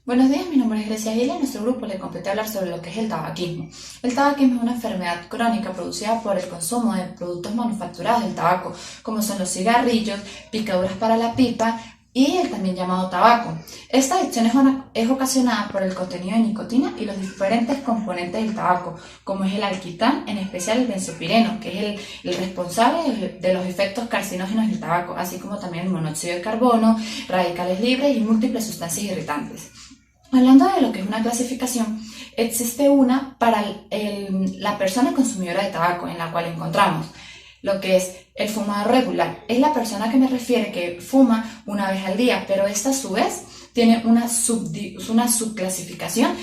Buenos días, mi nombre es Grecia Gil y a nuestro grupo le compete hablar sobre lo que es el tabaquismo. El tabaquismo es una enfermedad crónica producida por el consumo de productos manufacturados del tabaco, como son los cigarrillos, picaduras para la pipa y el también llamado tabaco. Esta adicción es ocasionada por el contenido de nicotina y los diferentes componentes del tabaco, como es el alquitrán, en especial el benzopireno, que es el responsable de los efectos carcinógenos del tabaco, así como también el monóxido de carbono, radicales libres y múltiples sustancias irritantes. Hablando de lo que es una clasificación, existe una para la persona consumidora de tabaco, en la cual encontramos lo que es el fumador regular. Es la persona que me refiere que fuma una vez al día, pero esta a su vez tiene una subclasificación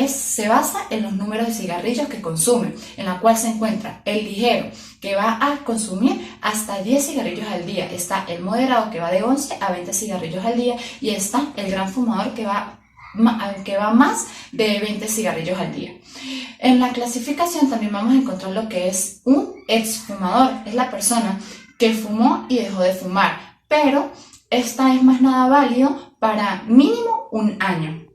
se basa en los números de cigarrillos que consume, en la cual se encuentra el ligero, que va a consumir hasta 10 cigarrillos al día, está el moderado, que va de 11 a 20 cigarrillos al día, y está el gran fumador, que va más de 20 cigarrillos al día. En la clasificación también vamos a encontrar lo que es un exfumador. Es la persona que fumó y dejó de fumar, pero esta es más nada válido para mínimo un año.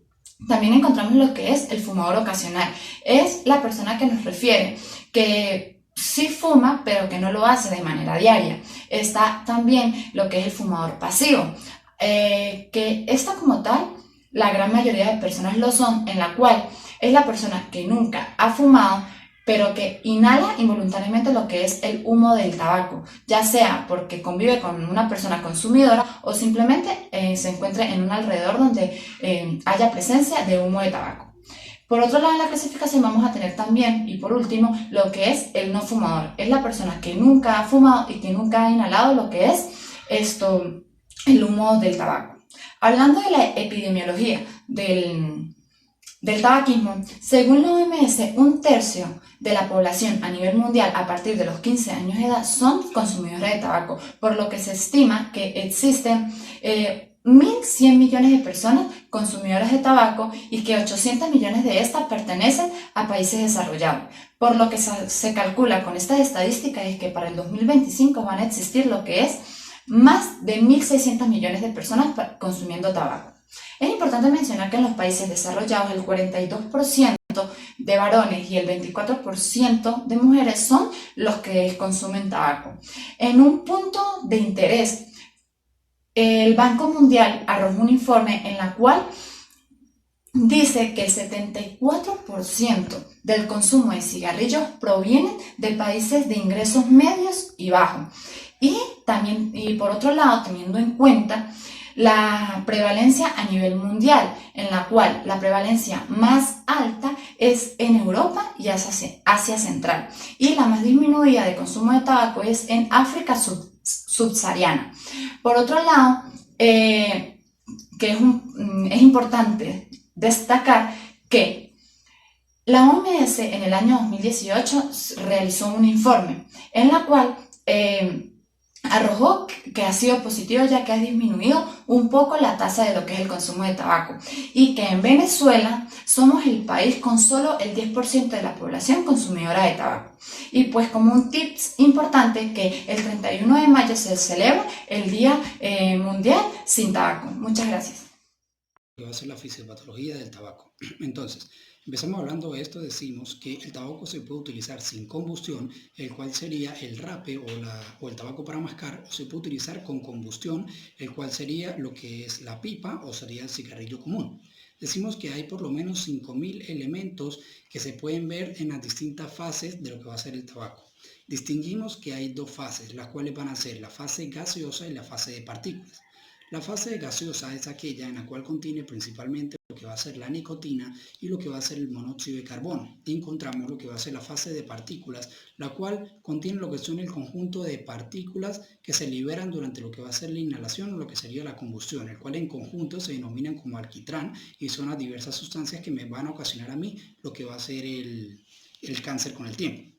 También encontramos lo que es el fumador ocasional. Es la persona que nos refiere que sí fuma, pero que no lo hace de manera diaria. Está también lo que es el fumador pasivo, que esta como tal la gran mayoría de personas lo son, en la cual es la persona que nunca ha fumado, pero que inhala involuntariamente lo que es el humo del tabaco, ya sea porque convive con una persona consumidora o simplemente se encuentre en un alrededor donde haya presencia de humo de tabaco. Por otro lado, en la clasificación vamos a tener también, y por último, lo que es el no fumador. Es la persona que nunca ha fumado y que nunca ha inhalado lo que es el humo del tabaco. Hablando de la epidemiología del tabaquismo, según la OMS, un tercio de la población a nivel mundial a partir de los 15 años de edad son consumidores de tabaco, por lo que se estima que existen 1.100 millones de personas consumidoras de tabaco y que 800 millones de estas pertenecen a países desarrollados. Por lo que se calcula con estas estadísticas es que para el 2025 van a existir lo que es más de 1.600 millones de personas consumiendo tabaco. Es importante mencionar que en los países desarrollados el 42% de varones y el 24% de mujeres son los que consumen tabaco. En un punto de interés, el Banco Mundial arrojó un informe en el cual dice que el 74% del consumo de cigarrillos proviene de países de ingresos medios y bajos. Y por otro lado, teniendo en cuenta la prevalencia a nivel mundial, en la cual la prevalencia más alta es en Europa y Asia Central, y la más disminuida de consumo de tabaco es en África subsahariana. Por otro lado, es importante destacar que la OMS en el año 2018 realizó un informe en la cual arrojó que ha sido positivo, ya que ha disminuido un poco la tasa de lo que es el consumo de tabaco, y que en Venezuela somos el país con solo el 10% de la población consumidora de tabaco. Y pues como un tips importante, que el 31 de mayo se celebra el Día Mundial sin Tabaco. Muchas gracias. Que va a ser la fisiopatología del tabaco. Entonces, empezamos hablando de esto, decimos que el tabaco se puede utilizar sin combustión, el cual sería el rape o el tabaco para mascar, o se puede utilizar con combustión, el cual sería lo que es la pipa o sería el cigarrillo común. Decimos que hay por lo menos 5.000 elementos que se pueden ver en las distintas fases de lo que va a ser el tabaco. Distinguimos que hay dos fases, las cuales van a ser la fase gaseosa y la fase de partículas. La fase gaseosa es aquella en la cual contiene principalmente lo que va a ser la nicotina y lo que va a ser el monóxido de carbono. Y encontramos lo que va a ser la fase de partículas, la cual contiene lo que son el conjunto de partículas que se liberan durante lo que va a ser la inhalación o lo que sería la combustión, el cual en conjunto se denominan como alquitrán, y son las diversas sustancias que me van a ocasionar a mí lo que va a ser el cáncer con el tiempo.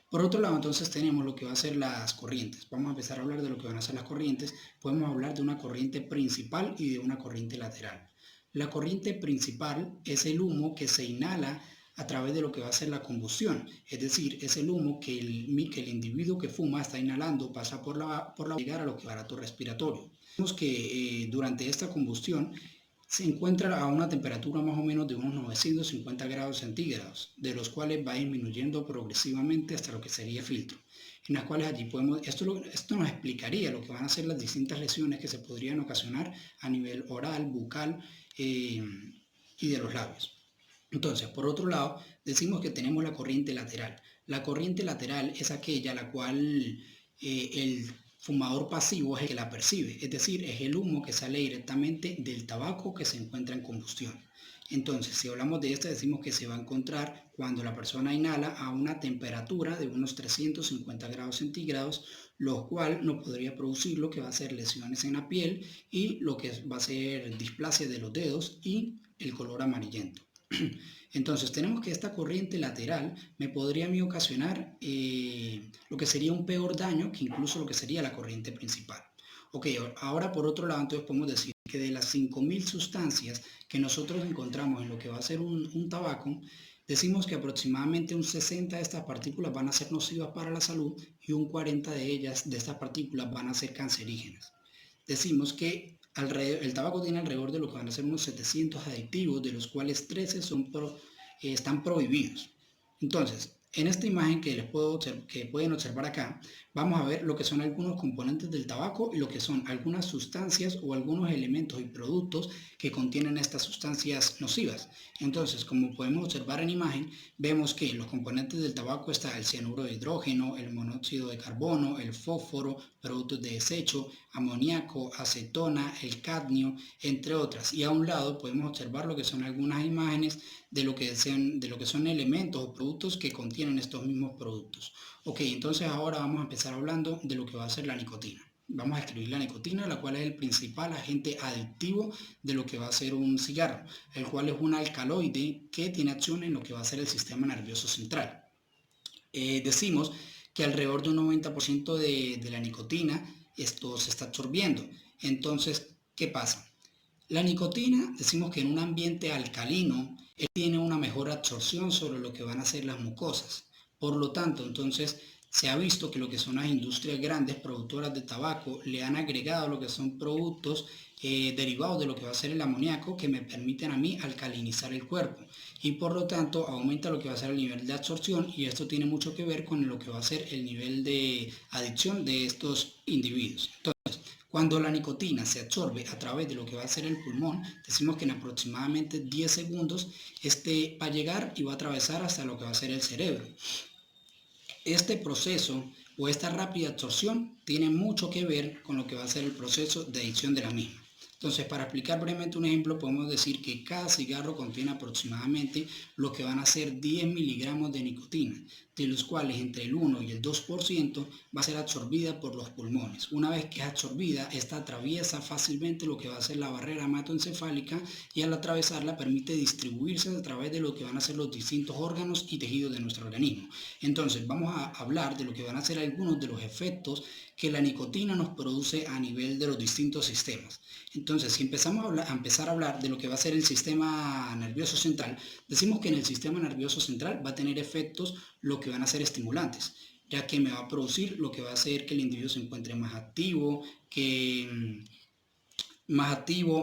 Por otro lado, entonces tenemos lo que va a ser las corrientes. Vamos a empezar a hablar de lo que van a ser las corrientes. Podemos hablar de una corriente principal y de una corriente lateral. La corriente principal es el humo que se inhala a través de lo que va a ser la combustión, es decir, es el humo que el individuo que fuma está inhalando, pasa por la llegar a lo que va a tu respiratorio. Vemos que durante esta combustión se encuentra a una temperatura más o menos de unos 950 grados centígrados, de los cuales va disminuyendo progresivamente hasta lo que sería filtro, en las cuales allí podemos, esto nos explicaría lo que van a ser las distintas lesiones que se podrían ocasionar a nivel oral, bucal y de los labios. Entonces, por otro lado, decimos que tenemos la corriente lateral. La corriente lateral es aquella la cual el fumador pasivo es el que la percibe, es decir, es el humo que sale directamente del tabaco que se encuentra en combustión. Entonces, si hablamos de esta, decimos que se va a encontrar cuando la persona inhala a una temperatura de unos 350 grados centígrados, lo cual no podría producir lo que va a ser lesiones en la piel y lo que va a ser displasia de los dedos y el color amarillento. Entonces tenemos que esta corriente lateral me podría a mí ocasionar lo que sería un peor daño que incluso lo que sería la corriente principal. Ok, ahora por otro lado entonces podemos decir que de las 5000 sustancias que nosotros encontramos en lo que va a ser un tabaco, decimos que aproximadamente un 60 de estas partículas van a ser nocivas para la salud y un 40 de ellas, de estas partículas, van a ser cancerígenas. Decimos que el tabaco tiene alrededor de lo que van a ser unos 700 aditivos, de los cuales 13 están prohibidos. Entonces, en esta imagen que pueden observar acá, vamos a ver lo que son algunos componentes del tabaco y lo que son algunas sustancias o algunos elementos y productos que contienen estas sustancias nocivas. Entonces, como podemos observar en imagen, vemos que los componentes del tabaco está el cianuro de hidrógeno, el monóxido de carbono, el fósforo, productos de desecho, amoníaco, acetona, el cadmio, entre otras. Y a un lado podemos observar lo que son algunas imágenes de lo que son elementos o productos que contienen estos mismos productos. Ok, entonces ahora vamos a empezar hablando de lo que va a ser la nicotina. Vamos a escribir la nicotina, la cual es el principal agente adictivo de lo que va a ser un cigarro, el cual es un alcaloide que tiene acción en lo que va a ser el sistema nervioso central. Decimos que alrededor de un 90% de la nicotina esto se está absorbiendo. Entonces, ¿qué pasa? La nicotina, decimos que en un ambiente alcalino, tiene una mejor absorción sobre lo que van a ser las mucosas. Por lo tanto, entonces, se ha visto que lo que son las industrias grandes productoras de tabaco le han agregado lo que son productos derivados de lo que va a ser el amoníaco que me permiten a mí alcalinizar el cuerpo y por lo tanto aumenta lo que va a ser el nivel de absorción y esto tiene mucho que ver con lo que va a ser el nivel de adicción de estos individuos. Entonces, cuando la nicotina se absorbe a través de lo que va a ser el pulmón, decimos que en aproximadamente 10 segundos este va a llegar y va a atravesar hasta lo que va a ser el cerebro. Este proceso o esta rápida absorción tiene mucho que ver con lo que va a ser el proceso de adicción de la misma. Entonces, para explicar brevemente un ejemplo, podemos decir que cada cigarro contiene aproximadamente lo que van a ser 10 miligramos de nicotina, de los cuales entre el 1 y el 2% va a ser absorbida por los pulmones. Una vez que es absorbida, esta atraviesa fácilmente lo que va a ser la barrera hematoencefálica y al atravesarla permite distribuirse a través de lo que van a ser los distintos órganos y tejidos de nuestro organismo. Entonces, vamos a hablar de lo que van a ser algunos de los efectos que la nicotina nos produce a nivel de los distintos sistemas. Entonces, si empezamos a empezar a hablar de lo que va a ser el sistema nervioso central, decimos que en el sistema nervioso central va a tener efectos lo que van a ser estimulantes, ya que me va a producir lo que va a hacer que el individuo se encuentre más activo,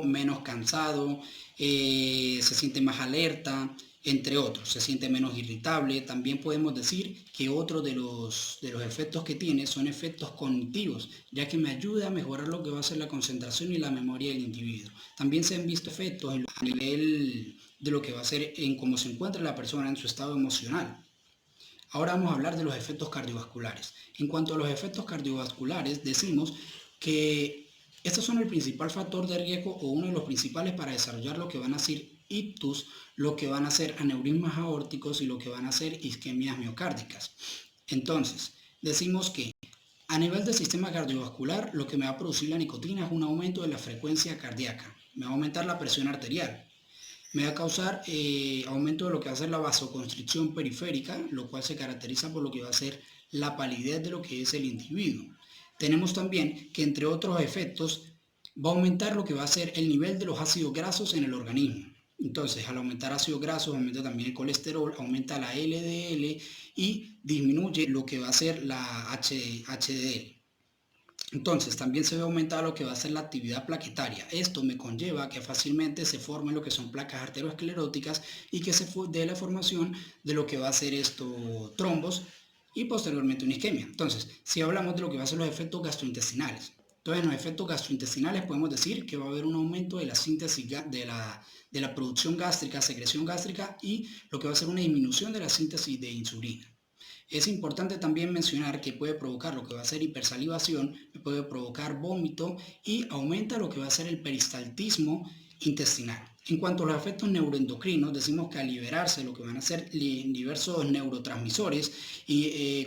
menos cansado, se siente más alerta, entre otros, se siente menos irritable. También podemos decir que otro de los efectos que tiene son efectos cognitivos, ya que me ayuda a mejorar lo que va a ser la concentración y la memoria del individuo. También se han visto efectos a nivel de lo que va a ser en cómo se encuentra la persona en su estado emocional. Ahora vamos a hablar de los efectos cardiovasculares. En cuanto a los efectos cardiovasculares, decimos que estos son el principal factor de riesgo o uno de los principales para desarrollar lo que van a ser ictus, lo que van a ser aneurismas aórticos y lo que van a ser isquemias miocárdicas. Entonces, decimos que a nivel del sistema cardiovascular, lo que me va a producir la nicotina es un aumento de la frecuencia cardíaca, me va a aumentar la presión arterial, me va a causar aumento de lo que va a ser la vasoconstricción periférica, lo cual se caracteriza por lo que va a ser la palidez de lo que es el individuo. Tenemos también que entre otros efectos va a aumentar lo que va a ser el nivel de los ácidos grasos en el organismo. Entonces, al aumentar ácidos grasos, aumenta también el colesterol, aumenta la LDL y disminuye lo que va a ser la HDL. Entonces, también se ve aumentada lo que va a ser la actividad plaquetaria. Esto me conlleva que fácilmente se formen lo que son placas arterioscleróticas y que se dé la formación de lo que va a ser esto, trombos y posteriormente una isquemia. Entonces, si hablamos de lo que va a ser los efectos gastrointestinales. Entonces, en los efectos gastrointestinales podemos decir que va a haber un aumento de la síntesis de la producción gástrica, secreción gástrica y lo que va a ser una disminución de la síntesis de insulina. Es importante también mencionar que puede provocar lo que va a ser hipersalivación, puede provocar vómito y aumenta lo que va a ser el peristaltismo intestinal. En cuanto a los efectos neuroendocrinos, decimos que al liberarse lo que van a ser diversos neurotransmisores,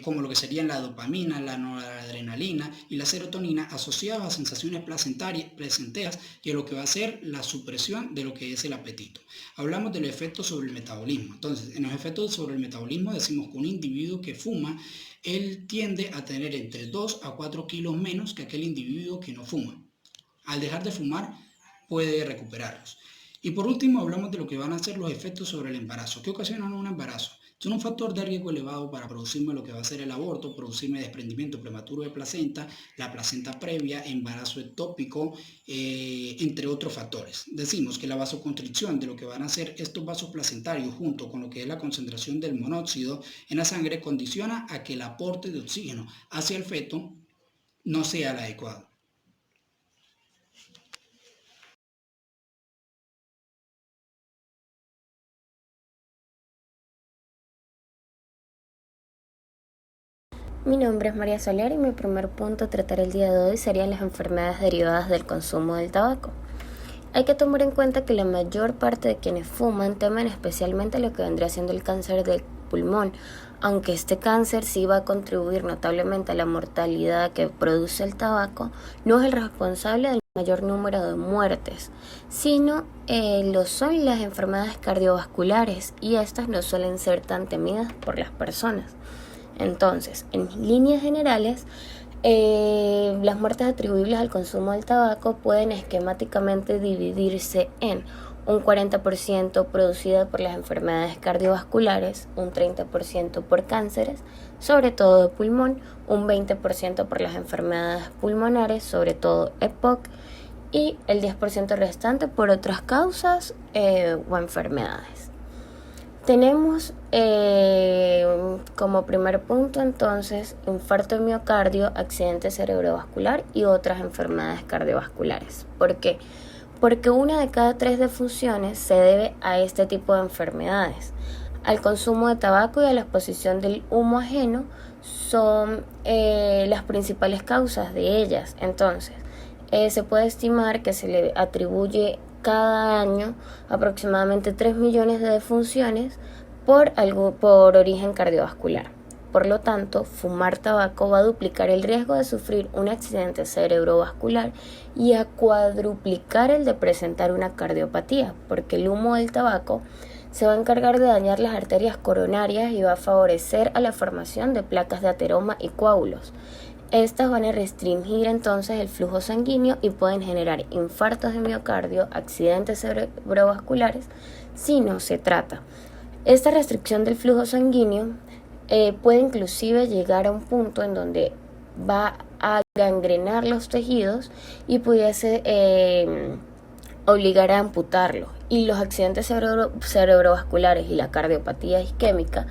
como lo que serían la dopamina, la noradrenalina y la serotonina, asociados a sensaciones placenteras y a lo que va a ser la supresión de lo que es el apetito. Hablamos del efecto sobre el metabolismo. Entonces, en los efectos sobre el metabolismo decimos que un individuo que fuma, él tiende a tener entre 2 a 4 kilos menos que aquel individuo que no fuma. Al dejar de fumar, puede recuperarlos. Y por último, hablamos de lo que van a ser los efectos sobre el embarazo. ¿Qué ocasionan un embarazo? Son un factor de riesgo elevado para producirme lo que va a ser el aborto, producirme desprendimiento prematuro de placenta, la placenta previa, embarazo ectópico, entre otros factores. Decimos que la vasoconstricción de lo que van a ser estos vasos placentarios junto con lo que es la concentración del monóxido en la sangre condiciona a que el aporte de oxígeno hacia el feto no sea el adecuado. Mi nombre es María Soler y mi primer punto a tratar el día de hoy serían las enfermedades derivadas del consumo del tabaco. Hay que tomar en cuenta que la mayor parte de quienes fuman temen especialmente lo que vendría siendo el cáncer del pulmón, aunque este cáncer sí va a contribuir notablemente a la mortalidad que produce el tabaco, no es el responsable del mayor número de muertes, sino lo son las enfermedades cardiovasculares y estas no suelen ser tan temidas por las personas. Entonces, en líneas generales, las muertes atribuibles al consumo del tabaco pueden esquemáticamente dividirse en un 40% producida por las enfermedades cardiovasculares, un 30% por cánceres, sobre todo de pulmón, un 20% por las enfermedades pulmonares, sobre todo EPOC, y el 10% restante por otras causas o enfermedades. Tenemos como primer punto entonces infarto de miocardio, accidente cerebrovascular y otras enfermedades cardiovasculares. ¿Por qué? Porque una de cada 3 defunciones se debe a este tipo de enfermedades. Al consumo de tabaco y a la exposición del humo ajeno son las principales causas de ellas. Entonces, se puede estimar que se le atribuye cada año aproximadamente 3 millones de defunciones por origen cardiovascular. Por lo tanto, fumar tabaco va a duplicar el riesgo de sufrir un accidente cerebrovascular y a cuadruplicar el de presentar una cardiopatía, porque el humo del tabaco se va a encargar de dañar las arterias coronarias y va a favorecer a la formación de placas de ateroma y coágulos. Estas van a restringir entonces el flujo sanguíneo y pueden generar infartos de miocardio, accidentes cerebrovasculares, si no se trata. Esta restricción del flujo sanguíneo puede inclusive llegar a un punto en donde va a gangrenar los tejidos y pudiese obligar a amputarlo. Y los accidentes cerebrovasculares y la cardiopatía isquémica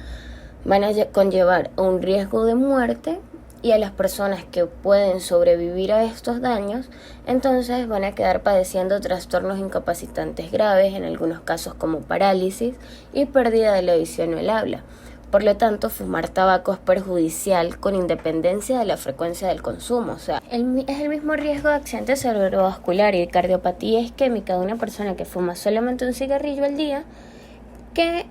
van a conllevar un riesgo de muerte, y a las personas que pueden sobrevivir a estos daños, entonces van a quedar padeciendo trastornos incapacitantes graves, en algunos casos como parálisis y pérdida de la visión o el habla. Por lo tanto, fumar tabaco es perjudicial con independencia de la frecuencia del consumo. O sea, es el mismo riesgo de accidente cerebrovascular y cardiopatía isquémica de una persona que fuma solamente un cigarrillo al día que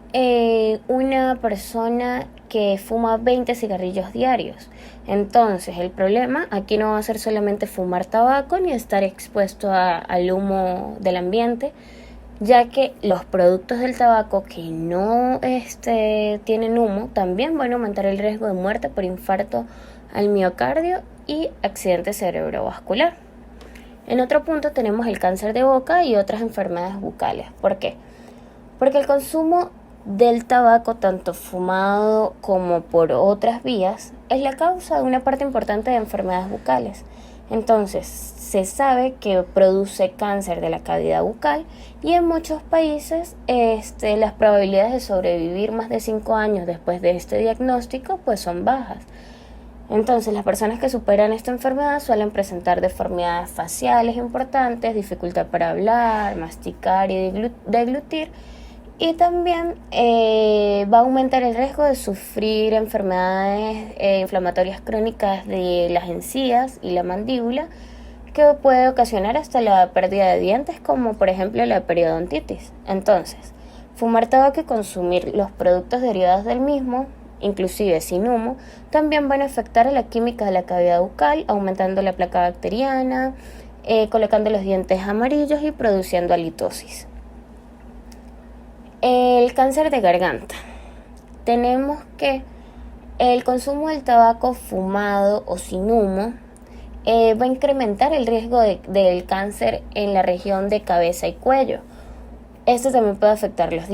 una persona que fuma 20 cigarrillos diarios. Entonces, el problema aquí no va a ser solamente fumar tabaco ni estar expuesto al humo del ambiente, ya que los productos del tabaco que no tienen humo también van a aumentar el riesgo de muerte por infarto al miocardio y accidente cerebrovascular. En otro punto tenemos el cáncer de boca y otras enfermedades bucales. ¿Por qué? Porque el consumo del tabaco, tanto fumado como por otras vías, es la causa de una parte importante de enfermedades bucales. Entonces, se sabe que produce cáncer de la cavidad bucal y en muchos países las probabilidades de sobrevivir más de 5 años después de este diagnóstico pues son bajas. Entonces, las personas que superan esta enfermedad suelen presentar deformidades faciales importantes, dificultad para hablar, masticar y deglutir, y también va a aumentar el riesgo de sufrir enfermedades inflamatorias crónicas de las encías y la mandíbula, que puede ocasionar hasta la pérdida de dientes, como por ejemplo la periodontitis. Entonces, fumar tabaco y consumir los productos derivados del mismo, inclusive sin humo, también van a afectar a la química de la cavidad bucal, aumentando la placa bacteriana, colocando los dientes amarillos y produciendo halitosis. El cáncer de garganta. Tenemos que el consumo del tabaco fumado o sin humo va a incrementar el riesgo del cáncer en la región de cabeza y cuello. Esto también puede afectar los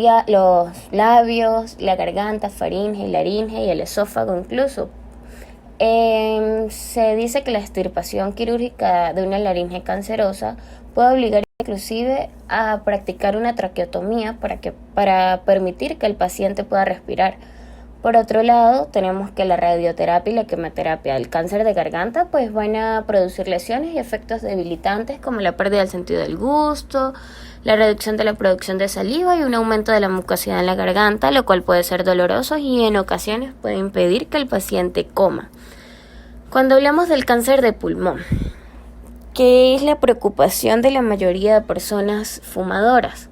labios, la garganta, faringe, laringe y el esófago incluso. Se dice que la extirpación quirúrgica de una laringe cancerosa puede obligar inclusive a practicar una traqueotomía para permitir que el paciente pueda respirar. Por otro lado, tenemos que la radioterapia y la quimioterapia del cáncer de garganta pues van a producir lesiones y efectos debilitantes como la pérdida del sentido del gusto, la reducción de la producción de saliva y un aumento de la mucosidad en la garganta, lo cual puede ser doloroso y en ocasiones puede impedir que el paciente coma. Cuando hablamos del cáncer de pulmón, que es la preocupación de la mayoría de personas fumadoras,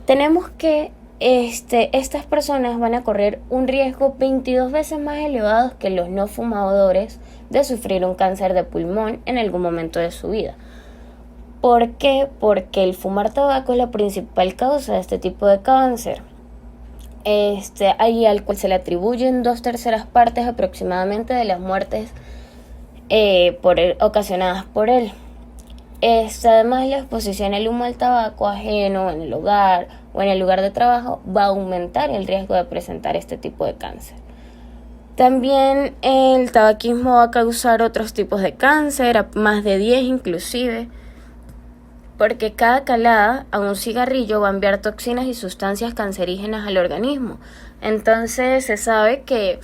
tenemos que estas personas van a correr un riesgo 22 veces más elevado que los no fumadores de sufrir un cáncer de pulmón en algún momento de su vida. ¿Por qué? Porque el fumar tabaco es la principal causa de este tipo de cáncer. Al cual se le atribuyen 2/3 partes aproximadamente de las muertes ocasionadas por él. Además, la exposición al humo del tabaco ajeno en el hogar o en el lugar de trabajo va a aumentar el riesgo de presentar este tipo de cáncer. También el tabaquismo va a causar otros tipos de cáncer, más de 10 inclusive, porque cada calada a un cigarrillo va a enviar toxinas y sustancias cancerígenas al organismo. Entonces se sabe que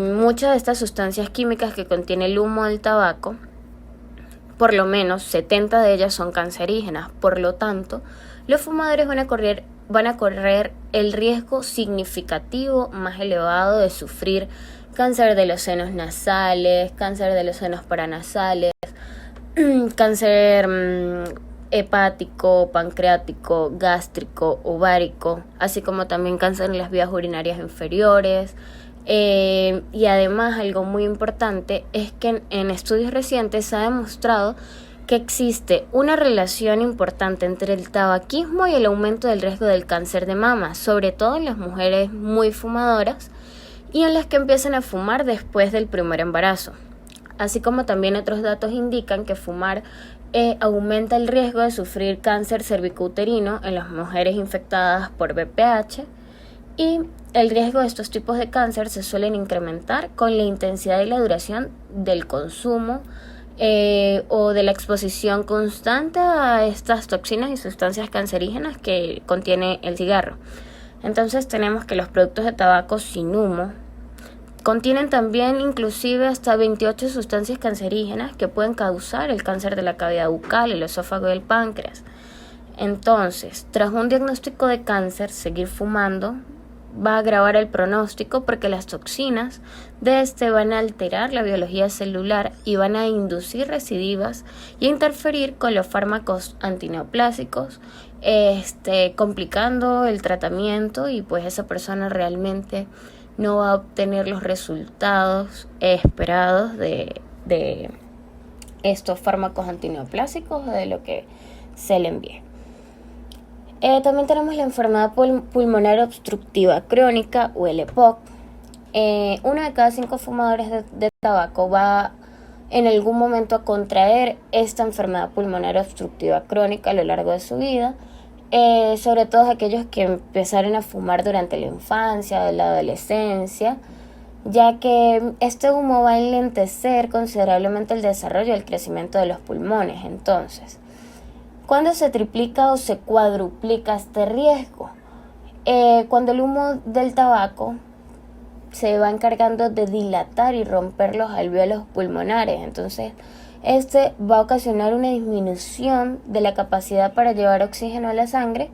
muchas de estas sustancias químicas que contiene el humo del tabaco, por lo menos 70 de ellas son cancerígenas. Por lo tanto, los fumadores van a correr el riesgo significativo más elevado de sufrir cáncer de los senos nasales, cáncer de los senos paranasales, cáncer hepático, pancreático, gástrico, ovárico, así como también cáncer en las vías urinarias inferiores. Y además, algo muy importante es que en estudios recientes se ha demostrado que existe una relación importante entre el tabaquismo y el aumento del riesgo del cáncer de mama, sobre todo en las mujeres muy fumadoras y en las que empiezan a fumar después del primer embarazo. Así como también otros datos indican que fumar aumenta el riesgo de sufrir cáncer cervicouterino en las mujeres infectadas por VPH, y el riesgo de estos tipos de cáncer se suelen incrementar con la intensidad y la duración del consumo o de la exposición constante a estas toxinas y sustancias cancerígenas que contiene el cigarro. Entonces tenemos que los productos de tabaco sin humo contienen también inclusive hasta 28 sustancias cancerígenas que pueden causar el cáncer de la cavidad bucal, el esófago y el páncreas. Entonces, tras un diagnóstico de cáncer, seguir fumando va a agravar el pronóstico porque las toxinas de van a alterar la biología celular y van a inducir recidivas y a interferir con los fármacos antineoplásicos, complicando el tratamiento, y pues esa persona realmente no va a obtener los resultados esperados de estos fármacos antineoplásicos o de lo que se le envíe. También tenemos la enfermedad pulmonar obstructiva crónica o el EPOC. 1 de cada 5 fumadores de tabaco va en algún momento a contraer esta enfermedad pulmonar obstructiva crónica a lo largo de su vida, sobre todo aquellos que empezaron a fumar durante la infancia o la adolescencia. ya que este humo va a enlentecer considerablemente el desarrollo y el crecimiento de los pulmones. Entonces, ¿cuándo se triplica o se cuadruplica este riesgo? Cuando el humo del tabaco se va encargando de dilatar y romper los alvéolos pulmonares. Entonces, este va a ocasionar una disminución de la capacidad para llevar oxígeno a la sangre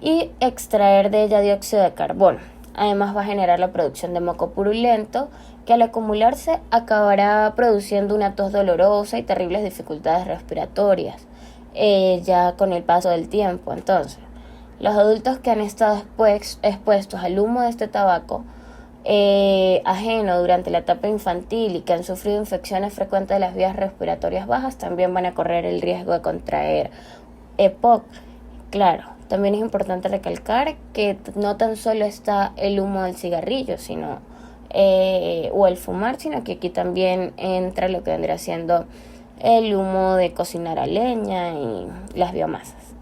y extraer de ella dióxido de carbono. Además va a generar la producción de moco purulento, que al acumularse acabará produciendo una tos dolorosa y terribles dificultades respiratorias, ya con el paso del tiempo. Entonces, los adultos que han estado expuestos al humo de este tabaco ajeno durante la etapa infantil y que han sufrido infecciones frecuentes de las vías respiratorias bajas también van a correr el riesgo de contraer EPOC. Claro, también es importante recalcar que no tan solo está el humo del cigarrillo, sino o el fumar, sino que aquí también entra lo que vendría siendo el humo de cocinar a leña y las biomasas.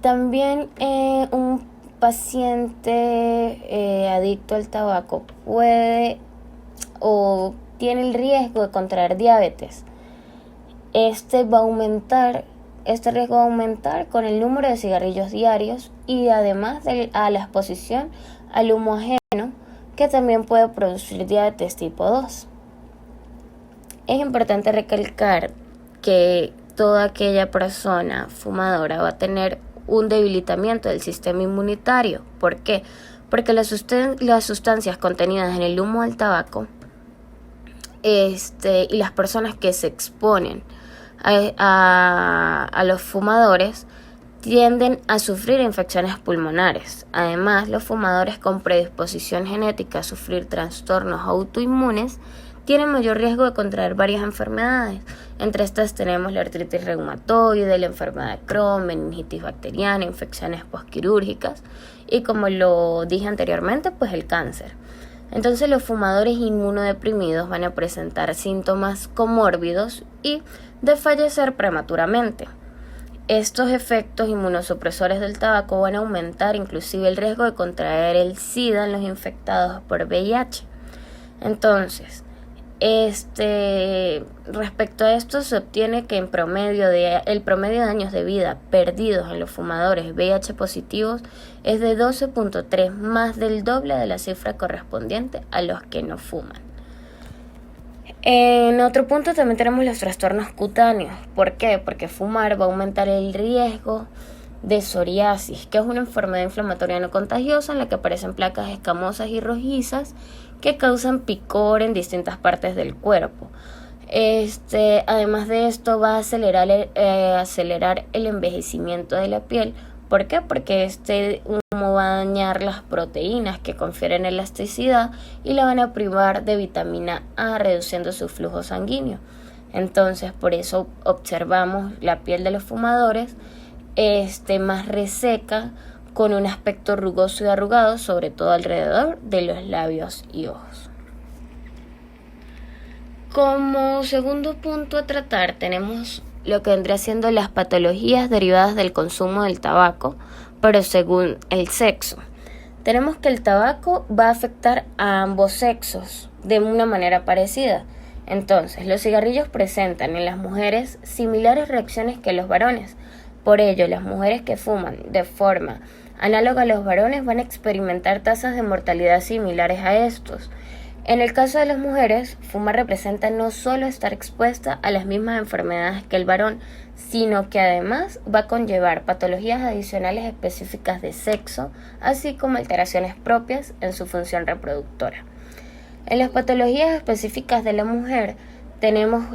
También un paciente adicto al tabaco puede o tiene el riesgo de contraer diabetes. Este riesgo va a aumentar con el número de cigarrillos diarios y además a la exposición al humo ajeno, que también puede producir diabetes tipo 2. Es importante recalcar que toda aquella persona fumadora va a tener un debilitamiento del sistema inmunitario. ¿Por qué? Porque las sustancias contenidas en el humo del tabaco y las personas que se exponen a los fumadores tienden a sufrir infecciones pulmonares. Además, los fumadores con predisposición genética a sufrir trastornos autoinmunes tienen mayor riesgo de contraer varias enfermedades. Entre estas tenemos la artritis reumatoide, la enfermedad de Crohn, meningitis bacteriana, infecciones postquirúrgicas y, como lo dije anteriormente, pues el cáncer. Entonces, los fumadores inmunodeprimidos van a presentar síntomas comórbidos y de fallecer prematuramente. Estos efectos inmunosupresores del tabaco van a aumentar inclusive el riesgo de contraer el SIDA en los infectados por VIH. Entonces, respecto a esto, se obtiene que el promedio de años de vida perdidos en los fumadores VIH positivos es de 12.3, más del doble de la cifra correspondiente a los que no fuman. En otro punto también tenemos los trastornos cutáneos. ¿Por qué? Porque fumar va a aumentar el riesgo de psoriasis, que es una enfermedad inflamatoria no contagiosa en la que aparecen placas escamosas y rojizas que causan picor en distintas partes del cuerpo. Además de esto, va a acelerar el envejecimiento de la piel. ¿Por qué? Porque este humo va a dañar las proteínas que confieren elasticidad y la van a privar de vitamina A, reduciendo su flujo sanguíneo. Entonces, por eso observamos la piel de los fumadores más reseca, con un aspecto rugoso y arrugado, sobre todo alrededor de los labios y ojos. Como segundo punto a tratar, tenemos lo que vendría siendo las patologías derivadas del consumo del tabaco, pero según el sexo. Tenemos que el tabaco va a afectar a ambos sexos de una manera parecida. Entonces, los cigarrillos presentan en las mujeres similares reacciones que los varones. Por ello, las mujeres que fuman de forma análoga a los varones van a experimentar tasas de mortalidad similares a estos. En el caso de las mujeres, fumar representa no solo estar expuesta a las mismas enfermedades que el varón, sino que además va a conllevar patologías adicionales específicas de sexo, así como alteraciones propias en su función reproductora. En las patologías específicas de la mujer tenemos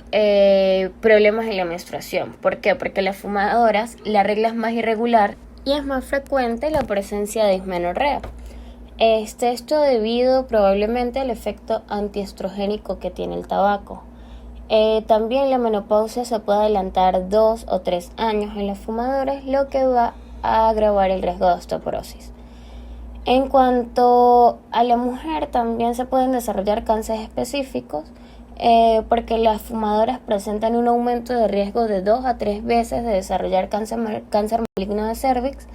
problemas en la menstruación. ¿Por qué? Porque las fumadoras, la regla es más irregular y es más frecuente la presencia de dismenorrea. Esto debido probablemente al efecto antiestrogénico que tiene el tabaco. También la menopausia se puede adelantar 2 o 3 años en los fumadores, lo que va a agravar el riesgo de osteoporosis. En cuanto a la mujer, también se pueden desarrollar cánceres específicos, porque las fumadoras presentan un aumento de riesgo de 2 a 3 veces de desarrollar cáncer maligno de cervix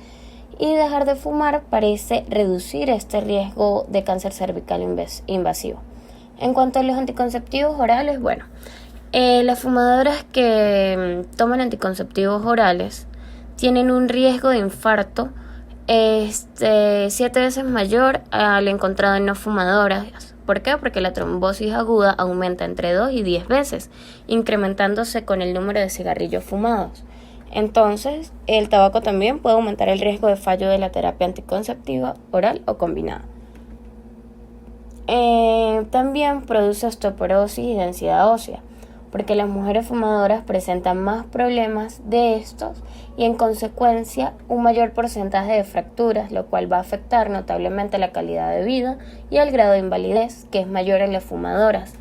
y dejar de fumar parece reducir este riesgo de cáncer cervical invasivo. En cuanto a los anticonceptivos orales, bueno, las fumadoras que toman anticonceptivos orales tienen un riesgo de infarto 7 veces mayor al encontrado en no fumadoras. ¿Por qué? Porque la trombosis aguda aumenta entre 2 y 10 veces, incrementándose con el número de cigarrillos fumados. Entonces, el tabaco también puede aumentar el riesgo de fallo de la terapia anticonceptiva oral o combinada. También produce osteoporosis y densidad ósea, porque las mujeres fumadoras presentan más problemas de estos y en consecuencia un mayor porcentaje de fracturas, lo cual va a afectar notablemente la calidad de vida y el grado de invalidez, que es mayor en las fumadoras.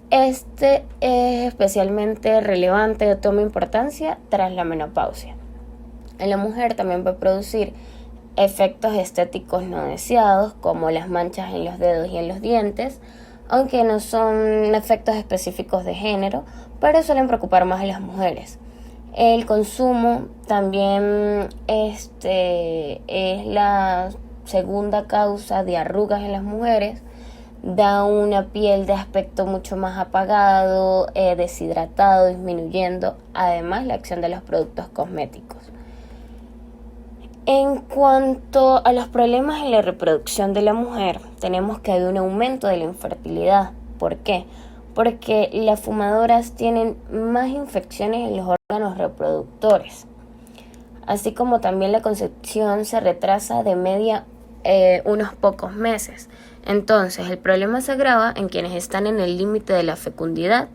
Este es especialmente relevante de toma importancia tras la menopausia. En la mujer también va a producir efectos estéticos no deseados, como las manchas en los dedos y en los dientes, aunque no son efectos específicos de género, pero suelen preocupar más a las mujeres. El consumo también es la segunda causa de arrugas en las mujeres, da una piel de aspecto mucho más apagado, deshidratado, disminuyendo además la acción de los productos cosméticos. En cuanto a los problemas en la reproducción de la mujer, tenemos que hay un aumento de la infertilidad. ¿Por qué? Porque las fumadoras tienen más infecciones en los órganos reproductores, así como también la concepción se retrasa de media unos pocos meses. Entonces, el problema se agrava en quienes están en el límite de la fecundidad,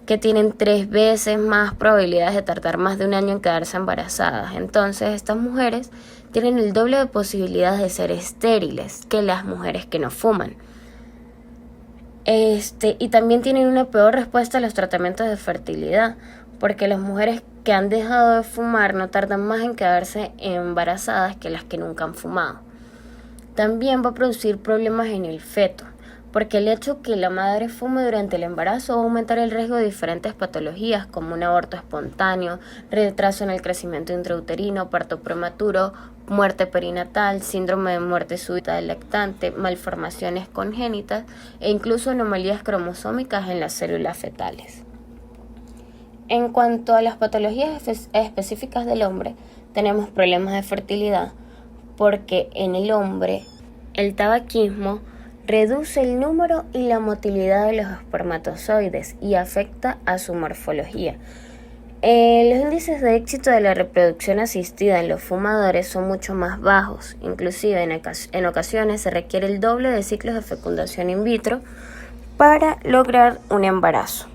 que tienen 3 veces más probabilidades de tardar más de un año en quedarse embarazadas. Entonces, estas mujeres tienen el doble de posibilidades de ser estériles que las mujeres que no fuman. Y también tienen una peor respuesta a los tratamientos de fertilidad, porque las mujeres que han dejado de fumar no tardan más en quedarse embarazadas que las que nunca han fumado. También va a producir problemas en el feto, porque el hecho que la madre fume durante el embarazo va a aumentar el riesgo de diferentes patologías como un aborto espontáneo, retraso en el crecimiento intrauterino, parto prematuro, muerte perinatal, síndrome de muerte súbita del lactante, malformaciones congénitas e incluso anomalías cromosómicas en las células fetales. En cuanto a las patologías específicas del hombre, tenemos problemas de fertilidad, porque en el hombre el tabaquismo reduce el número y la motilidad de los espermatozoides y afecta a su morfología. Los índices de éxito de la reproducción asistida en los fumadores son mucho más bajos, inclusive en ocasiones se requiere el doble de ciclos de fecundación in vitro para lograr un embarazo.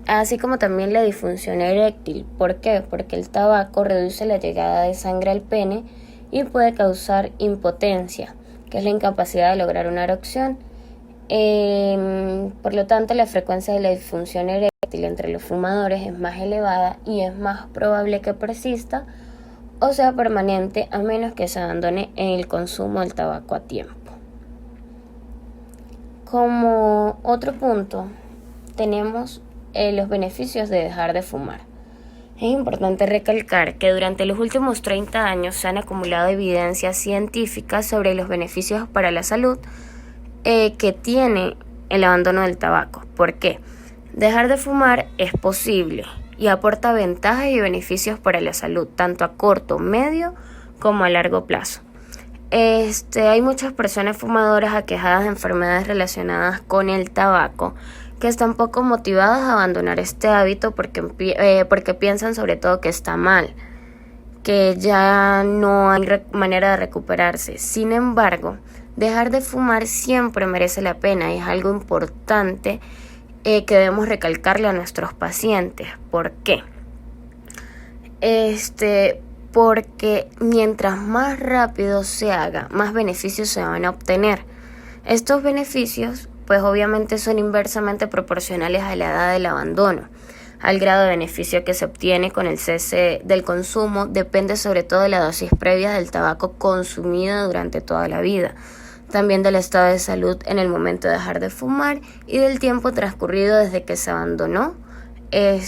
Así como también la disfunción eréctil. ¿Por qué? Porque el tabaco reduce la llegada de sangre al pene y puede causar impotencia, que es la incapacidad de lograr una erección. Por lo tanto, la frecuencia de la disfunción eréctil entre los fumadores es más elevada y es más probable que persista o sea permanente, a menos que se abandone el consumo del tabaco a tiempo. Como otro punto, tenemos los beneficios de dejar de fumar. Es importante recalcar que durante los últimos 30 años se han acumulado evidencias científicas sobre los beneficios para la salud que tiene el abandono del tabaco. ¿Por qué? Dejar de fumar es posible y aporta ventajas y beneficios para la salud, tanto a corto, medio como a largo plazo. Hay muchas personas fumadoras aquejadas de enfermedades relacionadas con el tabaco que están poco motivadas a abandonar este hábito porque piensan sobre todo que está mal, que ya no hay manera de recuperarse. Sin embargo, dejar de fumar siempre merece la pena y es algo importante que debemos recalcarle a nuestros pacientes. ¿Por qué? Porque mientras más rápido se haga, más beneficios se van a obtener. Estos beneficios pues obviamente son inversamente proporcionales a la edad del abandono. Al grado de beneficio que se obtiene con el cese del consumo depende sobre todo de la dosis previa del tabaco consumida durante toda la vida, también del estado de salud en el momento de dejar de fumar y del tiempo transcurrido desde que se abandonó el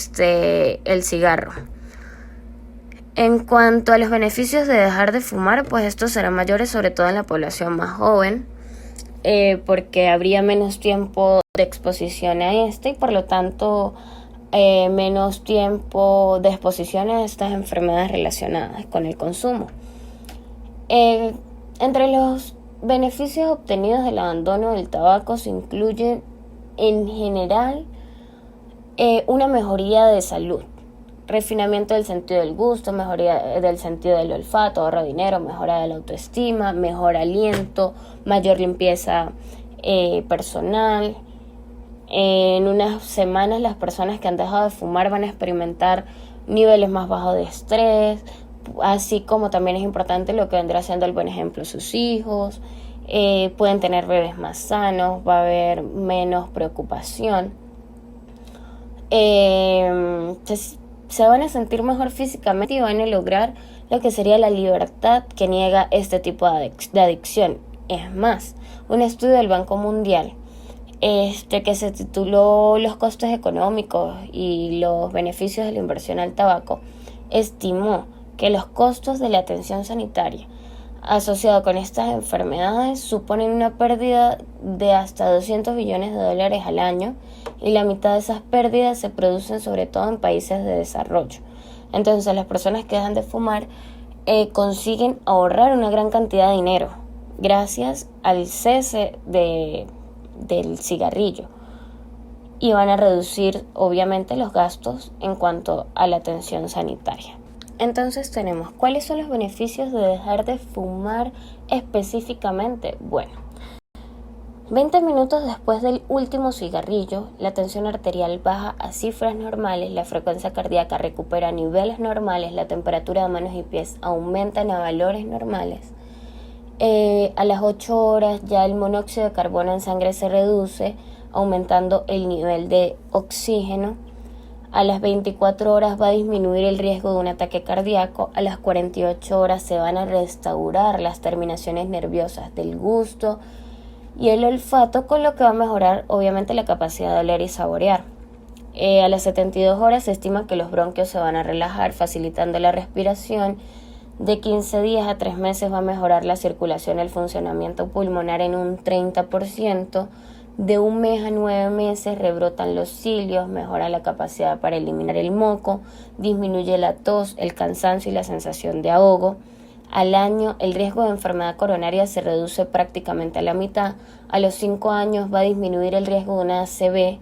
cigarro. En cuanto a los beneficios de dejar de fumar, pues estos serán mayores sobre todo en la población más joven, porque habría menos tiempo de exposición a y por lo tanto menos tiempo de exposición a estas enfermedades relacionadas con el consumo. Entre los beneficios obtenidos del abandono del tabaco se incluyen en general una mejoría de salud, refinamiento del sentido del gusto, mejoría del sentido del olfato, ahorro de dinero, mejora de la autoestima, mejor aliento, mayor limpieza personal. En unas semanas las personas que han dejado de fumar van a experimentar niveles más bajos de estrés, así como también es importante lo que vendrá siendo el buen ejemplo de sus hijos. Pueden tener bebés más sanos, va a haber menos preocupación. Se van a sentir mejor físicamente y van a lograr lo que sería la libertad que niega este tipo de adicción. Es más, un estudio del Banco Mundial que se tituló Los costos económicos y los beneficios de la inversión al tabaco, estimó que los costos de la atención sanitaria asociado con estas enfermedades suponen una pérdida de hasta $200 billones al año, y la mitad de esas pérdidas se producen sobre todo en países de desarrollo. Entonces las personas que dejan de fumar consiguen ahorrar una gran cantidad de dinero gracias al cese del cigarrillo, y van a reducir obviamente los gastos en cuanto a la atención sanitaria. Entonces tenemos, ¿cuáles son los beneficios de dejar de fumar específicamente? Bueno, 20 minutos después del último cigarrillo, la tensión arterial baja a cifras normales, la frecuencia cardíaca recupera niveles normales, la temperatura de manos y pies aumenta a valores normales. A las 8 horas ya el monóxido de carbono en sangre se reduce, aumentando el nivel de oxígeno. A las 24 horas va a disminuir el riesgo de un ataque cardíaco. A las 48 horas se van a restaurar las terminaciones nerviosas del gusto y el olfato, con lo que va a mejorar obviamente la capacidad de oler y saborear. A las 72 horas se estima que los bronquios se van a relajar, facilitando la respiración. De 15 días a 3 meses va a mejorar la circulación y el funcionamiento pulmonar en un 30%. De 1 mes a 9 meses rebrotan los cilios, mejora la capacidad para eliminar el moco, disminuye la tos, el cansancio y la sensación de ahogo. Al año, el riesgo de enfermedad coronaria se reduce prácticamente a la mitad. A los 5 años va a disminuir el riesgo de una ACV.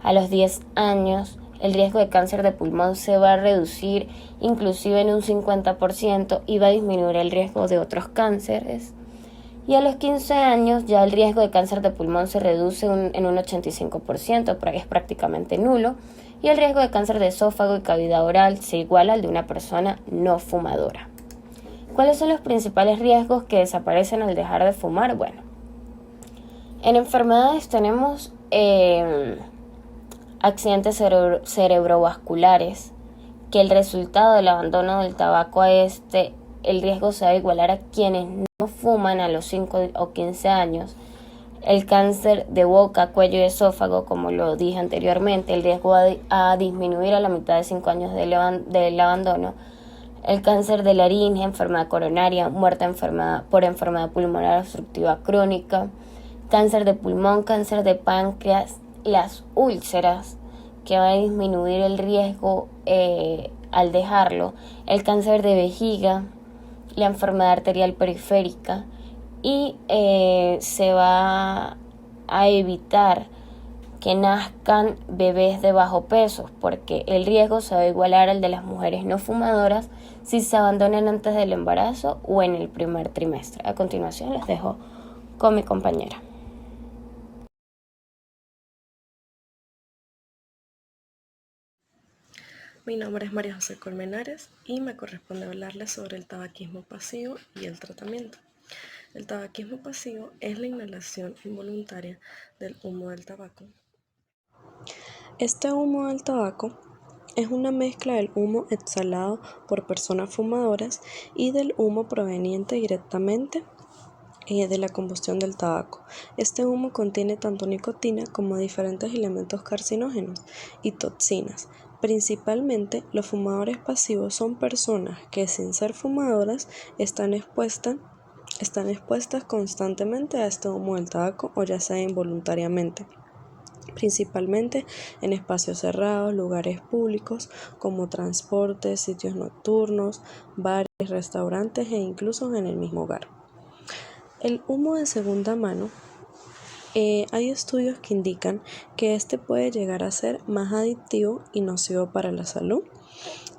A los 10 años, el riesgo de cáncer de pulmón se va a reducir inclusive en un 50% y va a disminuir el riesgo de otros cánceres. Y a los 15 años ya el riesgo de cáncer de pulmón se reduce en un 85%, es prácticamente nulo, y el riesgo de cáncer de esófago y cavidad oral se iguala al de una persona no fumadora. ¿Cuáles son los principales riesgos que desaparecen al dejar de fumar? Bueno, en enfermedades tenemos accidentes cerebrovasculares, que el resultado del abandono del tabaco el riesgo se va a igualar a quienes no fuman a los 5 o 15 años. El cáncer de boca, cuello y esófago, como lo dije anteriormente, el riesgo va a disminuir a la mitad de 5 años del abandono. El cáncer de laringe, enfermedad coronaria, muerte por enfermedad pulmonar obstructiva crónica, cáncer de pulmón, cáncer de páncreas, las úlceras, que va a disminuir el riesgo al dejarlo, el cáncer de vejiga, la enfermedad arterial periférica, y se va a evitar que nazcan bebés de bajo peso, porque el riesgo se va a igualar al de las mujeres no fumadoras si se abandonan antes del embarazo o en el primer trimestre. A continuación les dejo con mi compañera. Mi nombre es María José Colmenares y me corresponde hablarles sobre el tabaquismo pasivo y el tratamiento. El tabaquismo pasivo es la inhalación involuntaria del humo del tabaco. Este humo del tabaco es una mezcla del humo exhalado por personas fumadoras y del humo proveniente directamente de la combustión del tabaco. Este humo contiene tanto nicotina como diferentes elementos carcinógenos y toxinas, Principalmente, los fumadores pasivos son personas que, sin ser fumadoras, están expuestas constantemente a este humo del tabaco, o ya sea involuntariamente, principalmente en espacios cerrados, lugares públicos como transportes, sitios nocturnos, bares, restaurantes e incluso en el mismo hogar. El humo de segunda mano, hay estudios que indican que este puede llegar a ser más adictivo y nocivo para la salud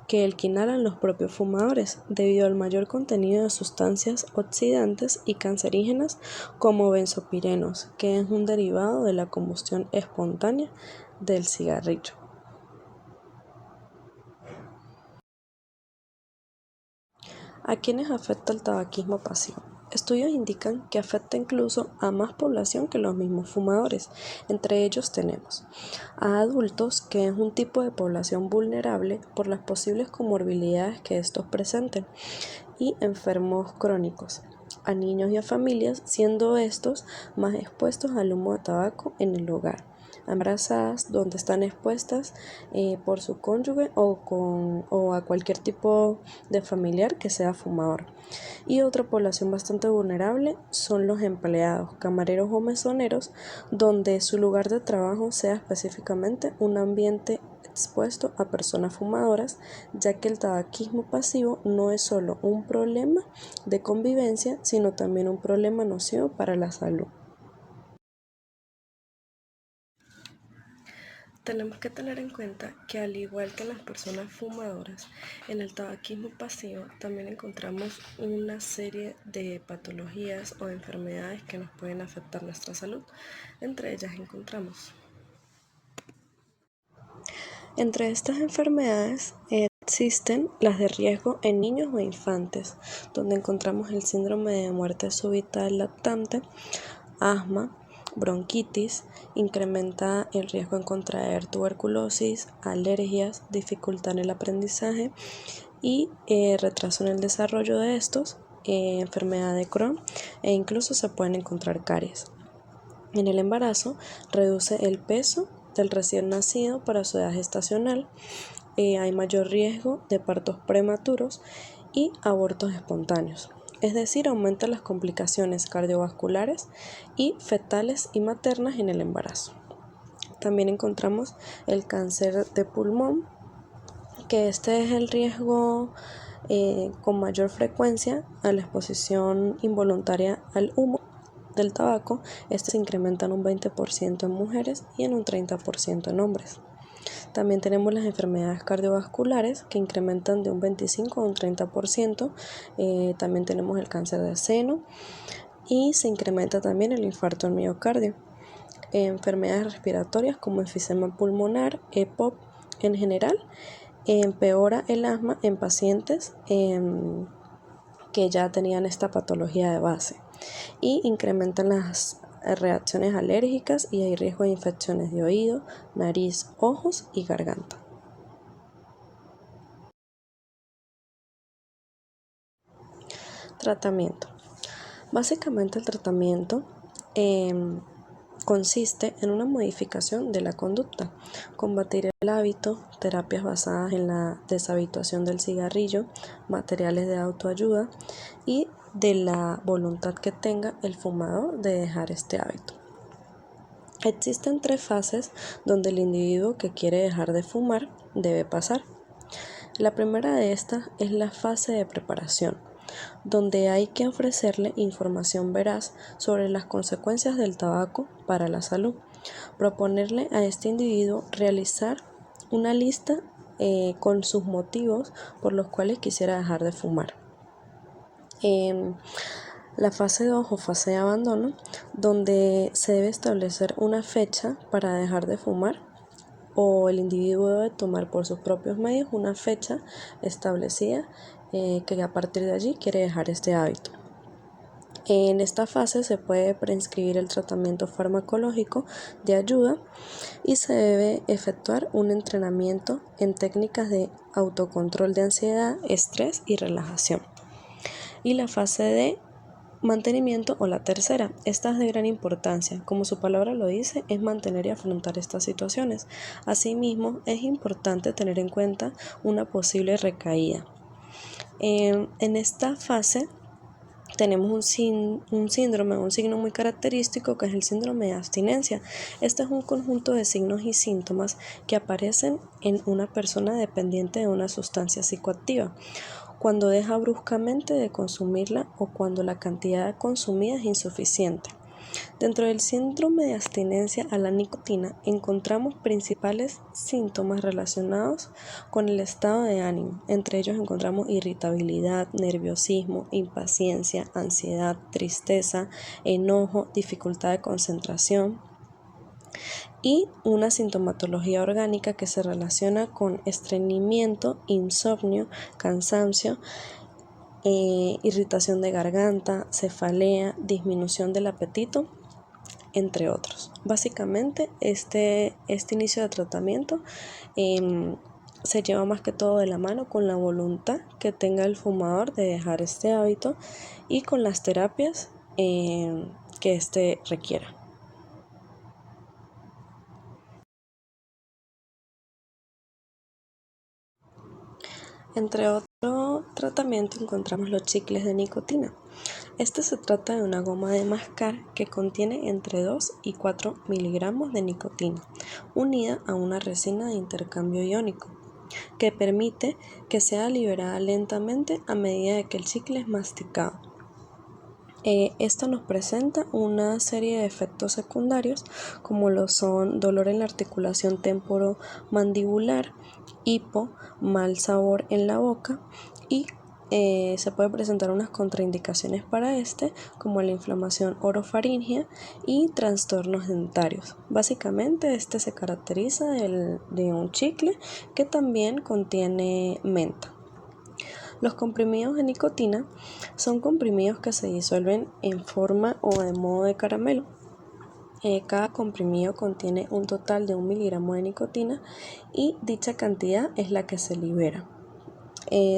que el que inhalan los propios fumadores, debido al mayor contenido de sustancias oxidantes y cancerígenas como benzopirenos, que es un derivado de la combustión espontánea del cigarrillo. ¿A quiénes afecta el tabaquismo pasivo? Estudios indican que afecta incluso a más población que los mismos fumadores. Entre ellos tenemos a adultos, que es un tipo de población vulnerable por las posibles comorbilidades que estos presenten, y enfermos crónicos, a niños y a familias, siendo estos más expuestos al humo de tabaco en el hogar, a embarazadas donde están expuestas por su cónyuge o a cualquier tipo de familiar que sea fumador. Y otra población bastante vulnerable son los empleados, camareros o mesoneros, donde su lugar de trabajo sea específicamente un ambiente expuesto a personas fumadoras, ya que el tabaquismo pasivo no es solo un problema de convivencia, sino también un problema nocivo para la salud. Tenemos que tener en cuenta que, al igual que en las personas fumadoras, en el tabaquismo pasivo también encontramos una serie de patologías o enfermedades que nos pueden afectar nuestra salud. Entre ellas encontramos. Entre estas enfermedades existen las de riesgo en niños o infantes, donde encontramos el síndrome de muerte súbita del lactante, asma, bronquitis, incrementa el riesgo en contraer tuberculosis, alergias, dificultad en el aprendizaje y retraso en el desarrollo de estos, enfermedad de Crohn, e incluso se pueden encontrar caries. En el embarazo, reduce el peso del recién nacido para su edad gestacional, hay mayor riesgo de partos prematuros y abortos espontáneos. Es decir, aumenta las complicaciones cardiovasculares y fetales y maternas en el embarazo. También encontramos el cáncer de pulmón, que este es el riesgo con mayor frecuencia a la exposición involuntaria al humo del tabaco. Este se incrementa en un 20% en mujeres y en un 30% en hombres. También tenemos las enfermedades cardiovasculares, que incrementan de un 25 a un 30%. También tenemos el cáncer de seno y se incrementa también el infarto al miocardio. Enfermedades respiratorias como enfisema pulmonar, EPOC en general, empeora el asma en pacientes que ya tenían esta patología de base, y incrementan las reacciones alérgicas y hay riesgo de infecciones de oído, nariz, ojos y garganta. Tratamiento. Básicamente el tratamiento consiste en una modificación de la conducta, combatir el hábito, terapias basadas en la deshabituación del cigarrillo, materiales de autoayuda y de la voluntad que tenga el fumador de dejar este hábito. Existen 3 fases donde el individuo que quiere dejar de fumar debe pasar. La primera de estas es la fase de preparación, donde hay que ofrecerle información veraz sobre las consecuencias del tabaco para la salud. Proponerle a este individuo realizar una lista con sus motivos por los cuales quisiera dejar de fumar. La fase 2 o fase de abandono, donde se debe establecer una fecha para dejar de fumar, o el individuo debe tomar por sus propios medios una fecha establecida que a partir de allí quiere dejar este hábito. En esta fase se puede prescribir el tratamiento farmacológico de ayuda y se debe efectuar un entrenamiento en técnicas de autocontrol de ansiedad, estrés y relajación. Y la fase de mantenimiento o la tercera. Esta es de gran importancia. Como su palabra lo dice, es mantener y afrontar estas situaciones. Asimismo, es importante tener en cuenta una posible recaída. En esta fase tenemos un síndrome, un signo muy característico que es el síndrome de abstinencia. Este es un conjunto de signos y síntomas que aparecen en una persona dependiente de una sustancia psicoactiva, cuando deja bruscamente de consumirla o cuando la cantidad consumida es insuficiente. Dentro del síndrome de abstinencia a la nicotina encontramos principales síntomas relacionados con el estado de ánimo. Entre ellos encontramos irritabilidad, nerviosismo, impaciencia, ansiedad, tristeza, enojo, dificultad de concentración y una sintomatología orgánica que se relaciona con estreñimiento, insomnio, cansancio, irritación de garganta, cefalea, disminución del apetito, entre otros. Básicamente este inicio de tratamiento se lleva más que todo de la mano con la voluntad que tenga el fumador de dejar este hábito y con las terapias que éste requiera. Entre otro tratamiento encontramos los chicles de nicotina. Este se trata de una goma de mascar que contiene entre 2 y 4 miligramos de nicotina, unida a una resina de intercambio iónico, que permite que sea liberada lentamente a medida de que el chicle es masticado. Esto nos presenta una serie de efectos secundarios como lo son dolor en la articulación temporomandibular, hipo, mal sabor en la boca y se puede presentar unas contraindicaciones para como la inflamación orofaringea y trastornos dentarios. Básicamente se caracteriza de un chicle que también contiene menta. Los comprimidos de nicotina son comprimidos que se disuelven en forma o de modo de caramelo. Cada comprimido contiene un total de 1 miligramo de nicotina y dicha cantidad es la que se libera.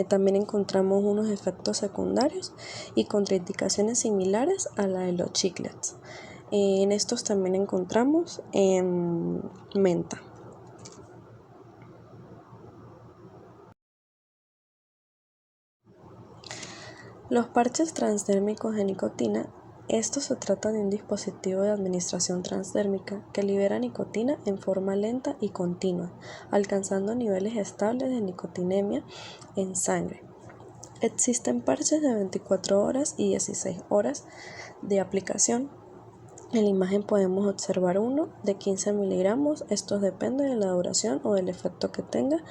También encontramos unos efectos secundarios y contraindicaciones similares a la de los chiclets. En estos también encontramos menta. Los parches transdérmicos de nicotina. Estos se tratan de un dispositivo de administración transdérmica que libera nicotina en forma lenta y continua, alcanzando niveles estables de nicotinemia en sangre. Existen parches de 24 horas y 16 horas de aplicación. En la imagen podemos observar uno de 15 miligramos. Esto depende de la duración o del efecto que tenga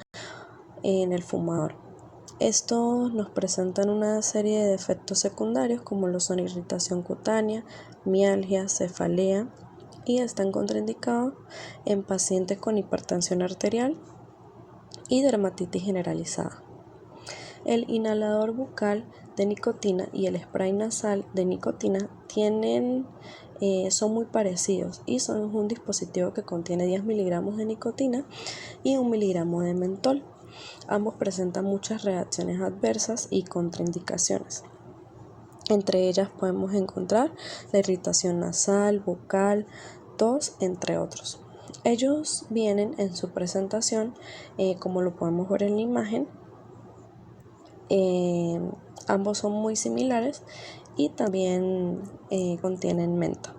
en el fumador. Estos nos presentan una serie de efectos secundarios como lo son irritación cutánea, mialgia, cefalea y están contraindicados en pacientes con hipertensión arterial y dermatitis generalizada. El inhalador bucal de nicotina y el spray nasal de nicotina son muy parecidos y son un dispositivo que contiene 10 miligramos de nicotina y 1 miligramo de mentol. Ambos presentan muchas reacciones adversas y contraindicaciones. Entre ellas podemos encontrar la irritación nasal, bucal, tos, entre otros. Ellos vienen en su presentación, como lo podemos ver en la imagen. Ambos son muy similares y también contienen menta.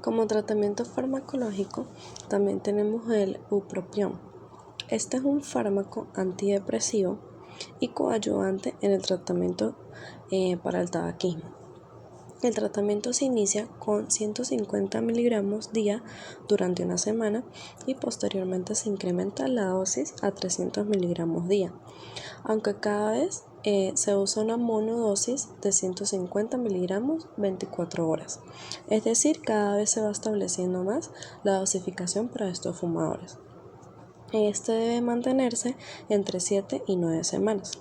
Como tratamiento farmacológico también tenemos el bupropión. Este es un fármaco antidepresivo y coadyuvante en el tratamiento para el tabaquismo. El tratamiento se inicia con 150 miligramos día durante una semana y posteriormente se incrementa la dosis a 300 miligramos día, aunque cada vez se usa una monodosis de 150 miligramos 24 horas. Es decir, cada vez se va estableciendo más la dosificación para estos fumadores. Este debe mantenerse entre 7 y 9 semanas.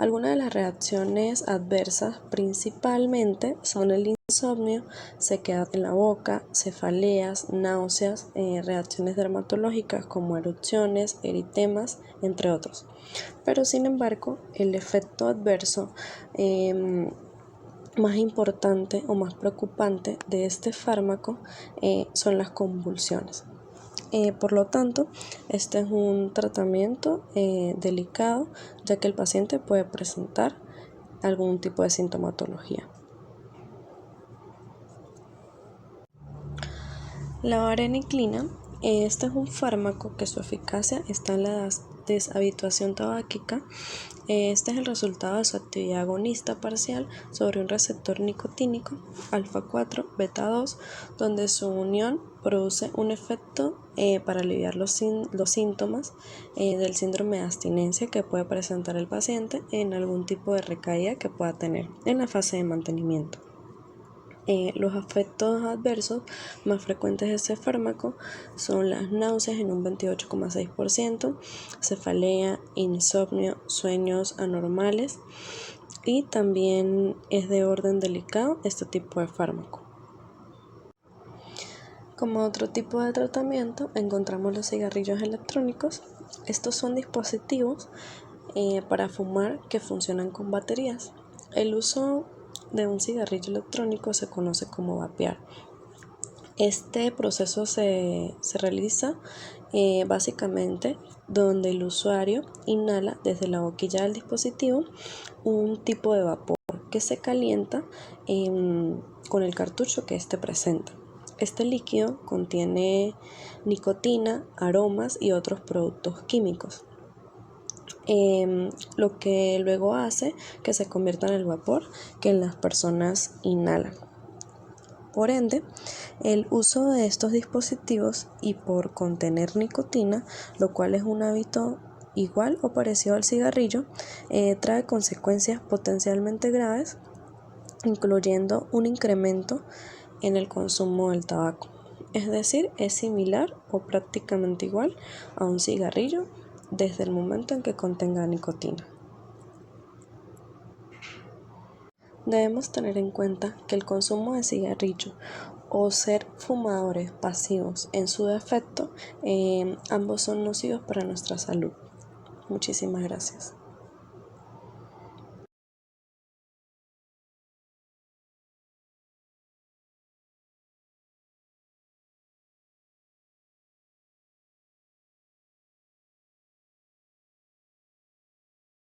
Algunas de las reacciones adversas principalmente son el insomnio, sequedad en la boca, cefaleas, náuseas, reacciones dermatológicas como erupciones, eritemas, entre otros. Pero sin embargo, el efecto adverso más importante o más preocupante de este fármaco son las convulsiones. Por lo tanto, este es un tratamiento delicado, ya que el paciente puede presentar algún tipo de sintomatología. La vareniclina, este es un fármaco que su eficacia está en la deshabituación tabáquica. Este es el resultado de su actividad agonista parcial sobre un receptor nicotínico alfa-4 beta-2, donde su unión produce un efecto para aliviar los síntomas del síndrome de abstinencia que puede presentar el paciente en algún tipo de recaída que pueda tener en la fase de mantenimiento. Los efectos adversos más frecuentes de este fármaco son las náuseas en un 28,6%, cefalea, insomnio, sueños anormales, y también es de orden delicado este tipo de fármaco. Como otro tipo de tratamiento encontramos los cigarrillos electrónicos. Estos son dispositivos para fumar que funcionan con baterías. El uso de un cigarrillo electrónico se conoce como vapear. Este proceso se realiza básicamente donde el usuario inhala desde la boquilla del dispositivo un tipo de vapor que se calienta con el cartucho que éste presenta. Este líquido contiene nicotina, aromas y otros productos químicos, lo que luego hace que se convierta en el vapor que las personas inhalan. Por ende, el uso de estos dispositivos y por contener nicotina, lo cual es un hábito igual o parecido al cigarrillo, trae consecuencias potencialmente graves, incluyendo un incremento en el consumo del tabaco. Es decir, es similar o prácticamente igual a un cigarrillo desde el momento en que contenga nicotina. Debemos tener en cuenta que el consumo de cigarrillo o ser fumadores pasivos en su defecto, ambos son nocivos para nuestra salud. Muchísimas gracias.